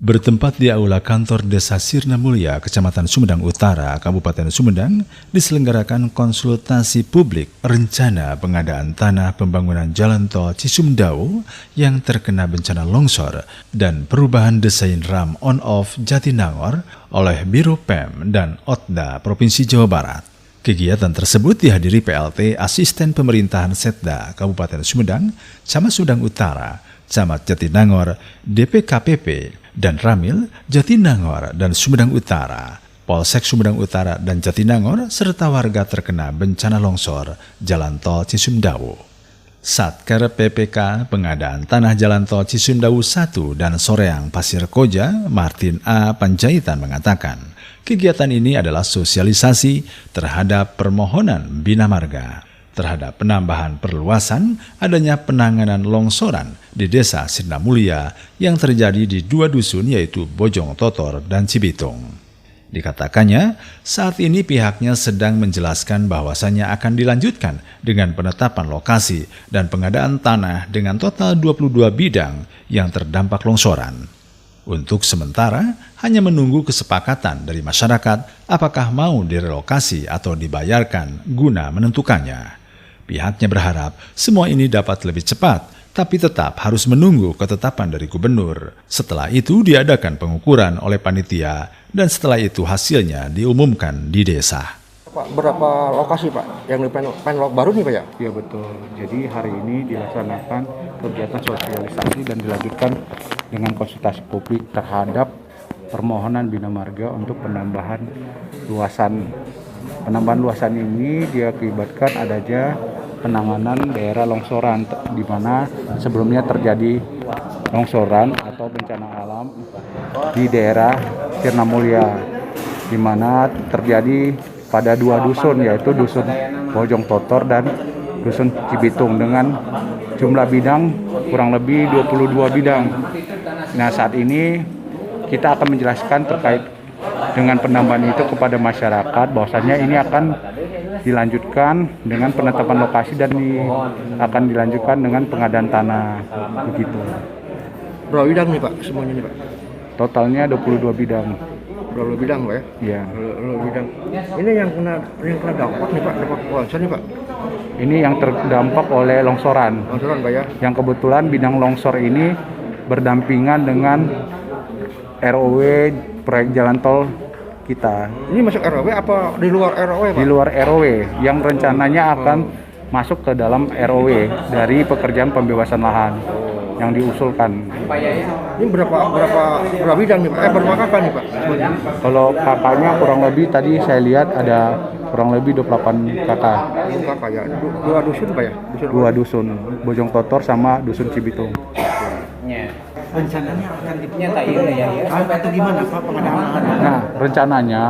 Bertempat di Aula Kantor Desa Sirna Mulia, Kecamatan Sumedang Utara, Kabupaten Sumedang, diselenggarakan konsultasi publik rencana pengadaan tanah pembangunan Jalan Tol Cisumdawu yang terkena bencana longsor dan perubahan desain ram on-off Jatinangor oleh Biro PEM dan OTDA Provinsi Jawa Barat. Kegiatan tersebut dihadiri PLT Asisten Pemerintahan Setda Kabupaten Sumedang, Camat Sumedang Utara, Camat Jatinangor, DPKPP, dan Ramil, Jatinangor, dan Sumedang Utara, Polsek Sumedang Utara dan Jatinangor, serta warga terkena bencana longsor Jalan Tol Cisumdawu. Satker PPK pengadaan tanah Jalan Tol Cisumdawu 1 dan Soreang Pasir Koja, Martin A. Panjaitan mengatakan, kegiatan ini adalah sosialisasi terhadap permohonan Bina Marga terhadap penambahan perluasan adanya penanganan longsoran di Desa Sirna Mulia yang terjadi di dua dusun yaitu Bojong Totor dan Cibitung. Dikatakannya, saat ini pihaknya sedang menjelaskan bahwasannya akan dilanjutkan dengan penetapan lokasi dan pengadaan tanah dengan total 22 bidang yang terdampak longsoran. Untuk sementara, hanya menunggu kesepakatan dari masyarakat apakah mau direlokasi atau dibayarkan guna menentukannya. Pihaknya berharap semua ini dapat lebih cepat, tapi tetap harus menunggu ketetapan dari gubernur. Setelah itu diadakan pengukuran oleh panitia dan setelah itu hasilnya diumumkan di desa. Pak, berapa lokasi Pak yang di penlok baru nih Pak ya? Iya betul. Jadi hari ini dilaksanakan kegiatan sosialisasi dan dilanjutkan dengan konsultasi publik terhadap permohonan Bina Marga untuk penambahan luasan. Penambahan luasan ini diakibatkan adanya penanganan daerah longsoran di mana sebelumnya terjadi longsoran atau bencana alam di daerah Sirna Mulia di mana terjadi pada dua dusun yaitu dusun Bojong Totor dan dusun Cibitung dengan jumlah bidang kurang lebih 22 bidang. Nah, saat ini kita akan menjelaskan terkait dengan penambahan itu kepada masyarakat bahwasanya ini akan dilanjutkan dengan penetapan lokasi dan akan dilanjutkan dengan pengadaan tanah begitu. Berapa bidang nih Pak semuanya nih Pak? Totalnya 22 bidang. 22 bidang Pak ya? Iya. 22 bidang. Ini yang kena dampak nih Pak, dampak longsor nih Pak. Ini yang terdampak oleh longsoran. Longsoran Pak ya? Yang kebetulan bidang longsor ini berdampingan dengan ROW proyek jalan tol kita. Ini masuk ROW apa di luar ROW Pak? Di luar ROW yang rencananya akan masuk ke dalam ROW dari pekerjaan pembebasan lahan yang diusulkan. Ini berapa bidang nih Pak? Berapa kakak nih Pak? Kalau kakaknya kurang lebih tadi saya lihat ada kurang lebih 28 kakak. Kakak ya. Dua dusun Pak ya? Dua dusun, Bojong Totor sama dusun Cibitung. Rencananya akan atau gimana Pak pengadaan lahan? Nah, rencananya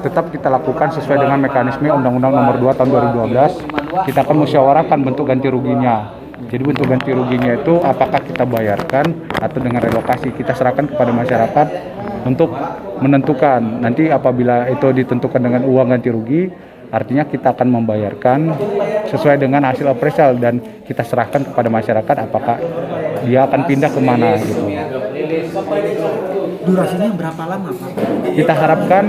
tetap kita lakukan sesuai dengan mekanisme Undang-Undang Nomor 2 Tahun 2012. Kita akan musyawarahkan bentuk ganti ruginya. Jadi bentuk ganti ruginya itu apakah kita bayarkan atau dengan relokasi. Kita serahkan kepada masyarakat untuk menentukan. Nanti apabila itu ditentukan dengan uang ganti rugi, artinya kita akan membayarkan sesuai dengan hasil appraisal dan kita serahkan kepada masyarakat apakah dia akan pindah kemana gitu. Durasinya berapa lama Pak? Kita harapkan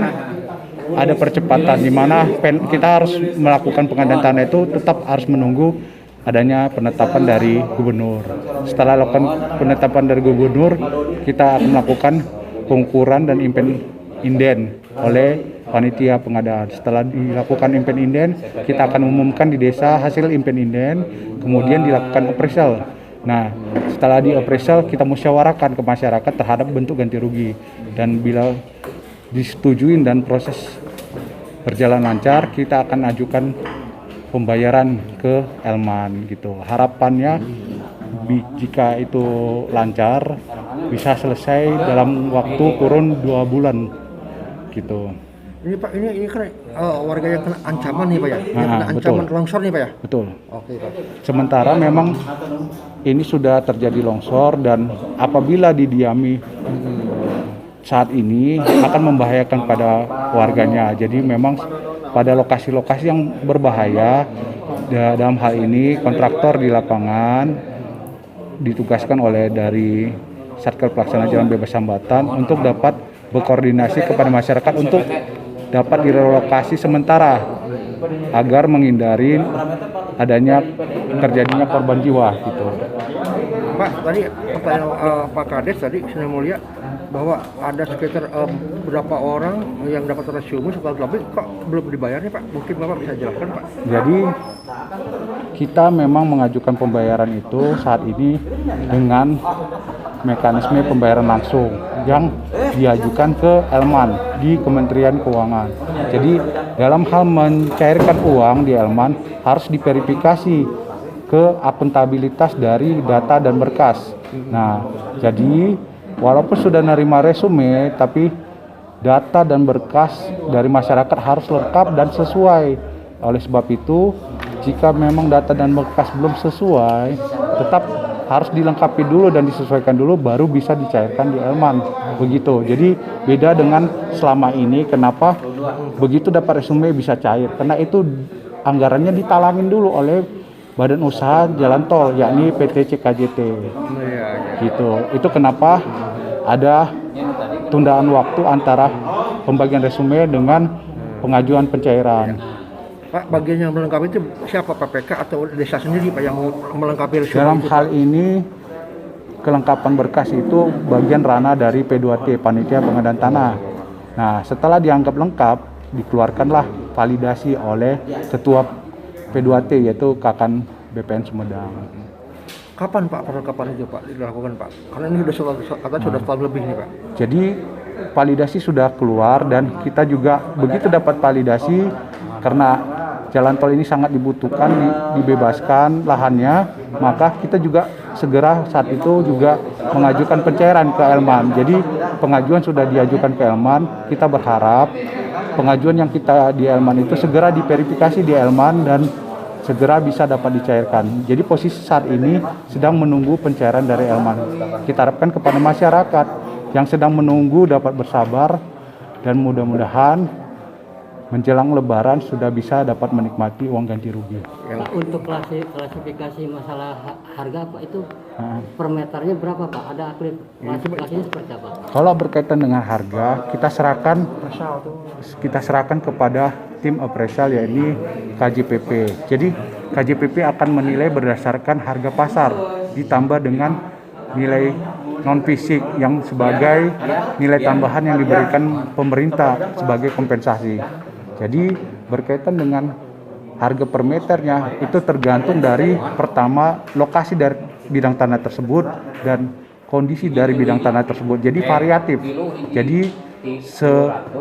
ada percepatan di mana kita harus melakukan pengadaan tanah itu tetap harus menunggu adanya penetapan dari gubernur. Setelah lakukan penetapan dari gubernur, kita akan melakukan pengukuran dan inden oleh panitia pengadaan. Setelah dilakukan inden, kita akan umumkan di desa hasil inden, kemudian dilakukan appraisal. Nah, setelah di appraisal kita musyawarahkan ke masyarakat terhadap bentuk ganti rugi dan bila disetujui dan proses berjalan lancar, kita akan ajukan pembayaran ke Elman gitu. Harapannya jika itu lancar bisa selesai dalam waktu kurun 2 bulan gitu. Ini Pak, ini kan warga yang kena ancaman nih Pak ya? Yang kena ancaman longsor nih Pak ya? Betul. Oke Pak. Sementara memang ini sudah terjadi longsor dan apabila didiami saat ini akan membahayakan pada warganya. Jadi memang pada lokasi-lokasi yang berbahaya dalam hal ini kontraktor di lapangan ditugaskan oleh dari Satker Pelaksana Jalan Bebas Hambatan untuk dapat berkoordinasi kepada masyarakat untuk dapat direlokasi sementara agar menghindari adanya terjadinya korban jiwa gitu. Pak, tadi pertanyaan Pak Kades tadi Sina Mulia bahwa ada sekitar berapa orang yang dapat resium setelah lebih kok belum dibayarnya Pak? Mungkin Bapak bisa jelaskan Pak. Jadi kita memang mengajukan pembayaran itu saat ini dengan mekanisme pembayaran langsung yang diajukan ke Elman di Kementerian Keuangan. Jadi dalam hal mencairkan uang di Elman harus diverifikasi ke akuntabilitas dari data dan berkas. Nah, jadi walaupun sudah nerima resume, tapi data dan berkas dari masyarakat harus lengkap dan sesuai. Oleh sebab itu, jika memang data dan berkas belum sesuai, tetap harus dilengkapi dulu dan disesuaikan dulu, baru bisa dicairkan di Elman. Begitu. Jadi beda dengan selama ini, kenapa begitu dapat resume bisa cair? Karena itu anggarannya ditalangin dulu oleh Badan Usaha Jalan Tol, yakni PT CKJT. Gitu. Itu kenapa ada tundaan waktu antara pembagian resume dengan pengajuan pencairan. Pak, bagian yang melengkapi itu siapa, PPK atau desa sendiri Pak yang melengkapi resume? Dalam itu, hal ini kelengkapan berkas itu bagian ranah dari P2T, Panitia Pengadaan Tanah. Nah, setelah dianggap lengkap, dikeluarkanlah validasi oleh Ketua P2T yaitu Kakan BPN Sumedang. Kapan Pak perlengkapan itu Pak dilakukan Pak? Karena ini sudah setahun lebih nih Pak. Jadi validasi sudah keluar dan kita juga begitu dapat validasi karena jalan tol ini sangat dibutuhkan, dibebaskan lahannya, maka kita juga segera saat itu juga mengajukan pencairan ke Elman. Jadi pengajuan sudah diajukan ke Elman, kita berharap pengajuan yang kita di Elman itu segera diverifikasi di Elman dan segera bisa dapat dicairkan. Jadi posisi saat ini sedang menunggu pencairan dari Elman. Kita harapkan kepada masyarakat yang sedang menunggu dapat bersabar dan mudah-mudahan menjelang Lebaran sudah bisa dapat menikmati uang ganti rugi. Pak, untuk klasifikasi masalah harga Pak itu per meternya berapa Pak? Ada klasifikasinya seperti apa? Kalau berkaitan dengan harga, kita serahkan kepada tim appraisal yaitu KJPP. Jadi KJPP akan menilai berdasarkan harga pasar ditambah dengan nilai non fisik yang sebagai nilai tambahan yang diberikan pemerintah sebagai kompensasi. Jadi berkaitan dengan harga per meternya itu tergantung dari pertama lokasi dari bidang tanah tersebut dan kondisi dari bidang tanah tersebut. Jadi variatif. Jadi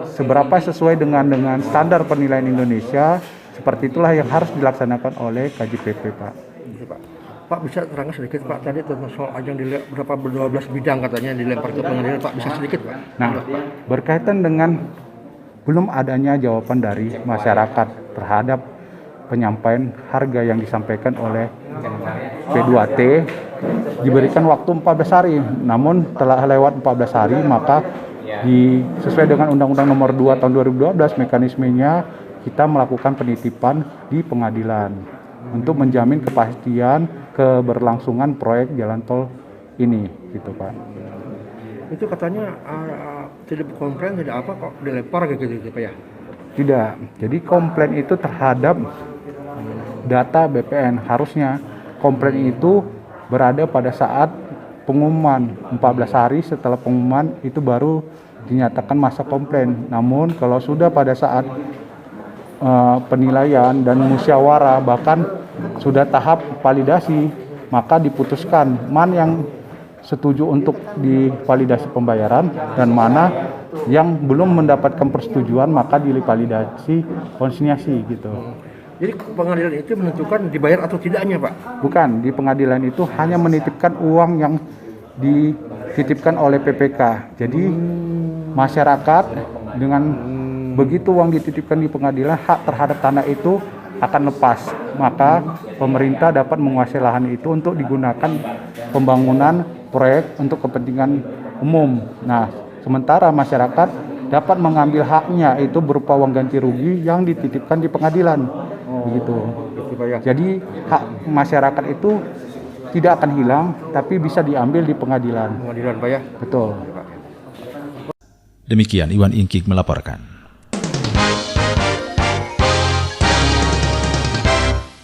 seberapa sesuai dengan standar penilaian Indonesia, seperti itulah yang harus dilaksanakan oleh KJPP Pak. Pak bisa terangkan sedikit Pak, tadi tentang soal ajang berapa 12 bidang katanya dilempar ke pengadilan Pak, bisa sedikit Pak? Nah, berkaitan dengan belum adanya jawaban dari masyarakat terhadap penyampaian harga yang disampaikan oleh P2T, diberikan waktu 14 hari. Namun telah lewat 14 hari maka sesuai dengan Undang-Undang Nomor 2 Tahun 2012 mekanismenya kita melakukan penitipan di pengadilan untuk menjamin kepastian keberlangsungan proyek jalan tol ini gitu Pak. Itu katanya tidak komplain, tidak apa kok dilempar kayak gitu Pak ya? Tidak. Jadi komplain itu terhadap data BPN. Harusnya komplain itu berada pada saat pengumuman. 14 hari setelah pengumuman itu baru dinyatakan masa komplain. Namun kalau sudah pada saat penilaian dan musyawarah bahkan sudah tahap validasi, maka diputuskan mana yang setuju untuk divalidasi pembayaran dan mana yang belum mendapatkan persetujuan maka divalidasi konsinyasi gitu. Jadi pengadilan itu menentukan dibayar atau tidaknya Pak? Bukan, di pengadilan itu hanya menitipkan uang yang dititipkan oleh PPK. Jadi masyarakat dengan begitu uang dititipkan di pengadilan, hak terhadap tanah itu akan lepas. Maka pemerintah dapat menguasai lahan itu untuk digunakan pembangunan proyek untuk kepentingan umum. Nah, sementara masyarakat dapat mengambil haknya itu berupa uang ganti rugi yang dititipkan di pengadilan. Begitu. Jadi hak masyarakat itu tidak akan hilang, tapi bisa diambil di pengadilan. Pengadilan Pak ya. Betul. Demikian Iwan Ingkik melaporkan.